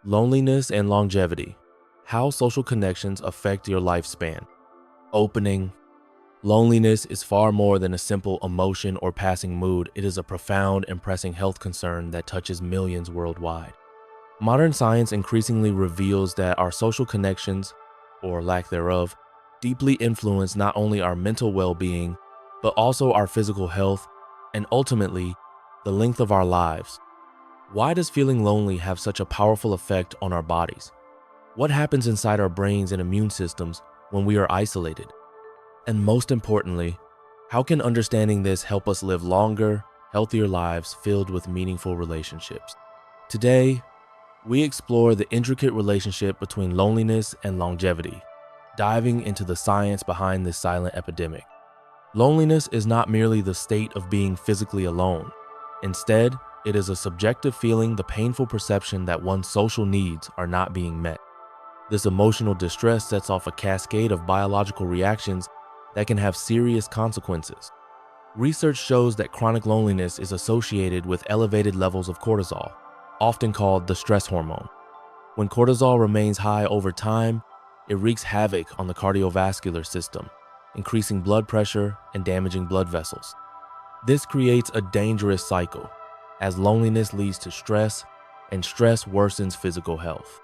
Loneliness and longevity. How social connections affect your lifespan. Opening. Loneliness is far more than a simple emotion or passing mood. It is a profound and pressing health concern that touches millions worldwide. Modern science increasingly reveals that our social connections, or lack thereof, deeply influence not only our mental well-being, but also our physical health and ultimately the length of our lives. Why does feeling lonely have such a powerful effect on our bodies? What happens inside our brains and immune systems when we are isolated? And most importantly, how can understanding this help us live longer, healthier lives filled with meaningful relationships? Today, we explore the intricate relationship between loneliness and longevity, diving into the science behind this silent epidemic. Loneliness is not merely the state of being physically alone. Instead, it is a subjective feeling, the painful perception that one's social needs are not being met. This emotional distress sets off a cascade of biological reactions that can have serious consequences. Research shows that chronic loneliness is associated with elevated levels of cortisol, often called the stress hormone. When cortisol remains high over time, it wreaks havoc on the cardiovascular system, increasing blood pressure and damaging blood vessels. This creates a dangerous cycle, as loneliness leads to stress, and stress worsens physical health.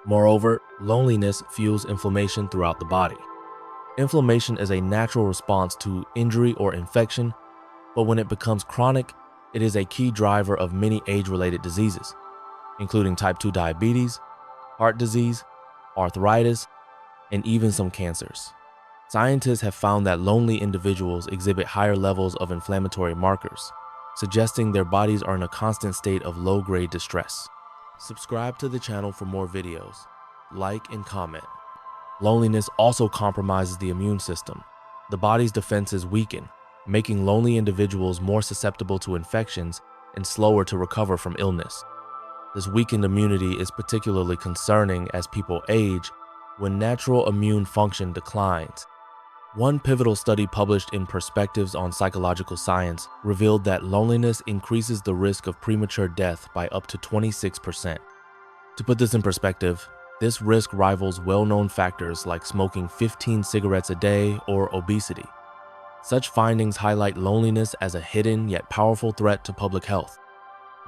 Moreover, loneliness fuels inflammation throughout the body. Inflammation is a natural response to injury or infection, but when it becomes chronic, it is a key driver of many age-related diseases, including type 2 diabetes, heart disease, arthritis, and even some cancers. Scientists have found that lonely individuals exhibit higher levels of inflammatory markers, suggesting their bodies are in a constant state of low-grade distress. Subscribe to the channel for more videos. Like and comment. Loneliness also compromises the immune system. The body's defenses weaken, making lonely individuals more susceptible to infections and slower to recover from illness. This weakened immunity is particularly concerning as people age, when natural immune function declines. One pivotal study published in Perspectives on Psychological Science revealed that loneliness increases the risk of premature death by up to 26%. To put this in perspective, this risk rivals well-known factors like smoking 15 cigarettes a day or obesity. Such findings highlight loneliness as a hidden yet powerful threat to public health.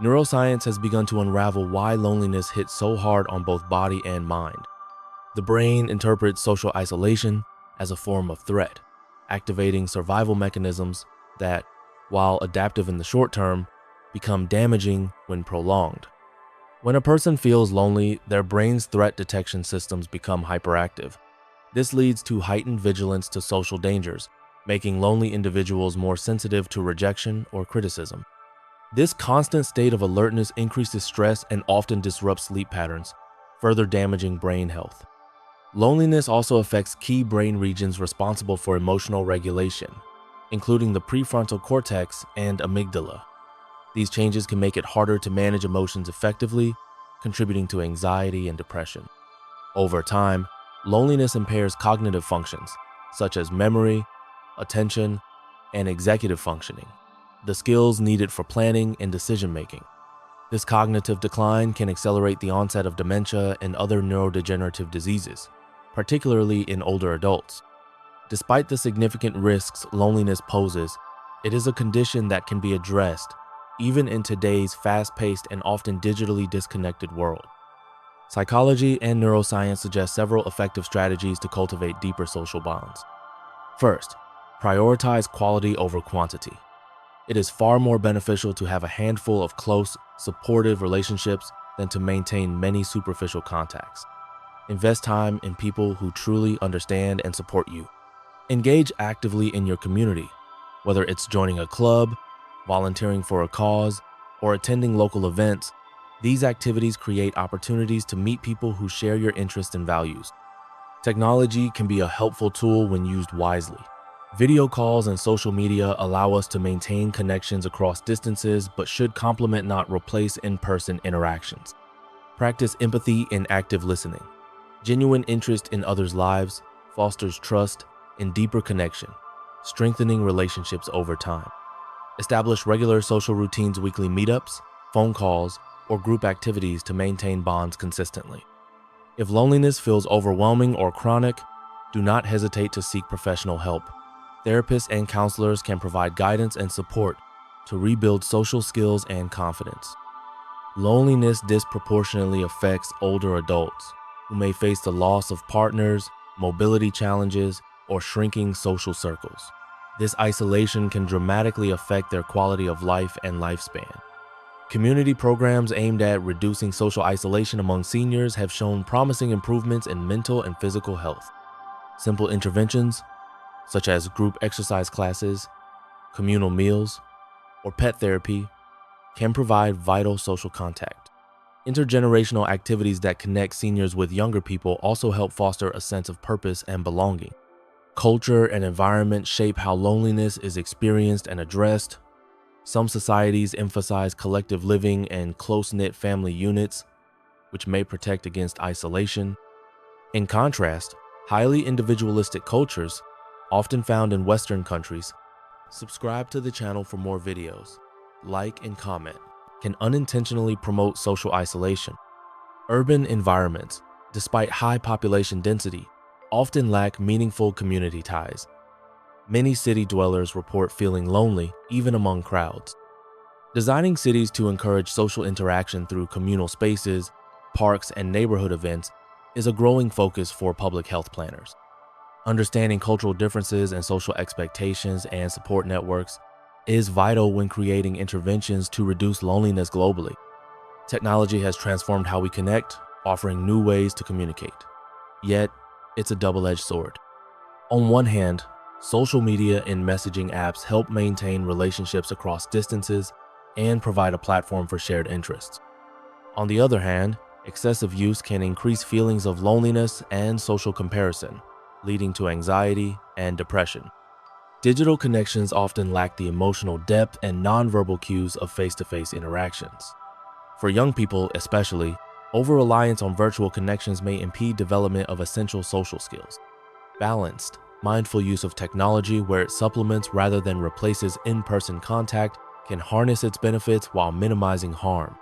Neuroscience has begun to unravel why loneliness hits so hard on both body and mind. The brain interprets social isolation as a form of threat, activating survival mechanisms that, while adaptive in the short term, become damaging when prolonged. When a person feels lonely, their brain's threat detection systems become hyperactive. This leads to heightened vigilance to social dangers, making lonely individuals more sensitive to rejection or criticism. This constant state of alertness increases stress and often disrupts sleep patterns, further damaging brain health. Loneliness also affects key brain regions responsible for emotional regulation, including the prefrontal cortex and amygdala. These changes can make it harder to manage emotions effectively, contributing to anxiety and depression. Over time, loneliness impairs cognitive functions, such as memory, attention, and executive functioning, the skills needed for planning and decision-making. This cognitive decline can accelerate the onset of dementia and other neurodegenerative diseases, particularly in older adults. Despite the significant risks loneliness poses, it is a condition that can be addressed even in today's fast-paced and often digitally disconnected world. Psychology and neuroscience suggest several effective strategies to cultivate deeper social bonds. First, prioritize quality over quantity. It is far more beneficial to have a handful of close, supportive relationships than to maintain many superficial contacts. Invest time in people who truly understand and support you. Engage actively in your community, whether it's joining a club, volunteering for a cause, or attending local events. These activities create opportunities to meet people who share your interests and values. Technology can be a helpful tool when used wisely. Video calls and social media allow us to maintain connections across distances, but should complement, not replace, in-person interactions. Practice empathy and active listening. Genuine interest in others' lives fosters trust and deeper connection, strengthening relationships over time. Establish regular social routines, weekly meetups, phone calls, or group activities to maintain bonds consistently. If loneliness feels overwhelming or chronic, do not hesitate to seek professional help. Therapists and counselors can provide guidance and support to rebuild social skills and confidence. Loneliness disproportionately affects older adults who may face the loss of partners, mobility challenges, or shrinking social circles. This isolation can dramatically affect their quality of life and lifespan. Community programs aimed at reducing social isolation among seniors have shown promising improvements in mental and physical health. Simple interventions, such as group exercise classes, communal meals, or pet therapy, can provide vital social contact. Intergenerational activities that connect seniors with younger people also help foster a sense of purpose and belonging. Culture and environment shape how loneliness is experienced and addressed. Some societies emphasize collective living and close-knit family units, which may protect against isolation. In contrast, highly individualistic cultures, often found in Western countries, subscribe to the channel for more videos. Like and comment can unintentionally promote social isolation. Urban environments, despite high population density, often lack meaningful community ties. Many city dwellers report feeling lonely even among crowds. Designing cities to encourage social interaction through communal spaces, parks, and neighborhood events is a growing focus for public health planners. Understanding cultural differences and social expectations and support networks is vital when creating interventions to reduce loneliness globally. Technology has transformed how we connect, offering new ways to communicate. Yet, it's a double-edged sword. On one hand, social media and messaging apps help maintain relationships across distances and provide a platform for shared interests. On the other hand, excessive use can increase feelings of loneliness and social comparison, leading to anxiety and depression. Digital connections often lack the emotional depth and nonverbal cues of face-to-face interactions. For young people especially, over-reliance on virtual connections may impede development of essential social skills. Balanced, mindful use of technology where it supplements rather than replaces in-person contact can harness its benefits while minimizing harm.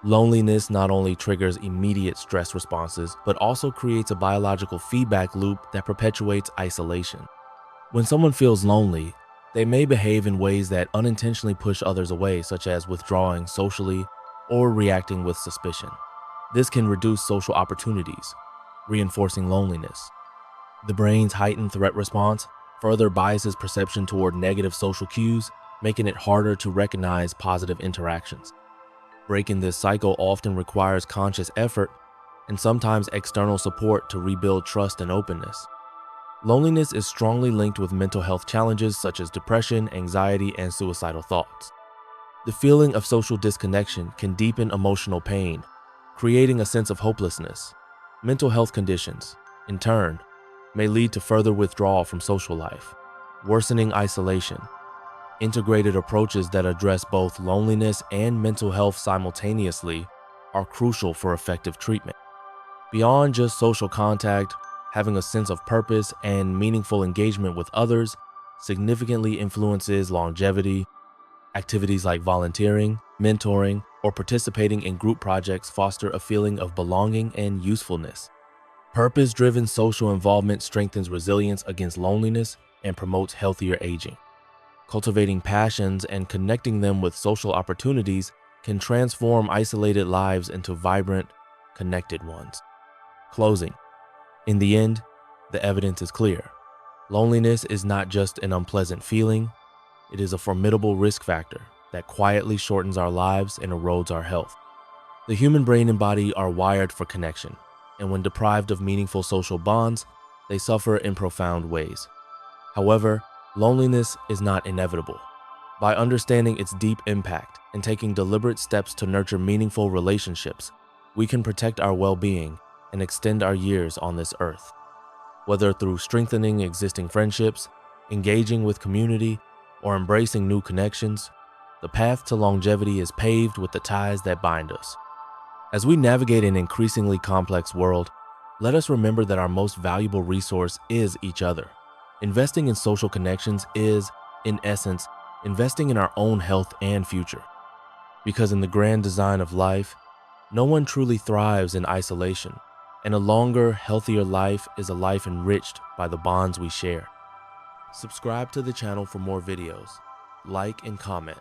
Loneliness not only triggers immediate stress responses, but also creates a biological feedback loop that perpetuates isolation. When someone feels lonely, they may behave in ways that unintentionally push others away, such as withdrawing socially or reacting with suspicion. This can reduce social opportunities, reinforcing loneliness. The brain's heightened threat response further biases perception toward negative social cues, making it harder to recognize positive interactions. Breaking this cycle often requires conscious effort and sometimes external support to rebuild trust and openness. Loneliness is strongly linked with mental health challenges such as depression, anxiety, and suicidal thoughts. The feeling of social disconnection can deepen emotional pain, creating a sense of hopelessness. Mental health conditions, in turn, may lead to further withdrawal from social life, worsening isolation. Integrated approaches that address both loneliness and mental health simultaneously are crucial for effective treatment. Beyond just social contact, having a sense of purpose and meaningful engagement with others significantly influences longevity. Activities like volunteering, mentoring, or participating in group projects foster a feeling of belonging and usefulness. Purpose-driven social involvement strengthens resilience against loneliness and promotes healthier aging. Cultivating passions and connecting them with social opportunities can transform isolated lives into vibrant, connected ones. Closing. In the end, the evidence is clear. Loneliness is not just an unpleasant feeling, it is a formidable risk factor that quietly shortens our lives and erodes our health. The human brain and body are wired for connection, and when deprived of meaningful social bonds, they suffer in profound ways. However, loneliness is not inevitable. By understanding its deep impact and taking deliberate steps to nurture meaningful relationships, we can protect our well-being and extend our years on this earth. Whether through strengthening existing friendships, engaging with community, or embracing new connections, the path to longevity is paved with the ties that bind us. As we navigate an increasingly complex world, let us remember that our most valuable resource is each other. Investing in social connections is, in essence, investing in our own health and future. Because in the grand design of life, no one truly thrives in isolation, and a longer, healthier life is a life enriched by the bonds we share. Subscribe to the channel for more videos, like and comment,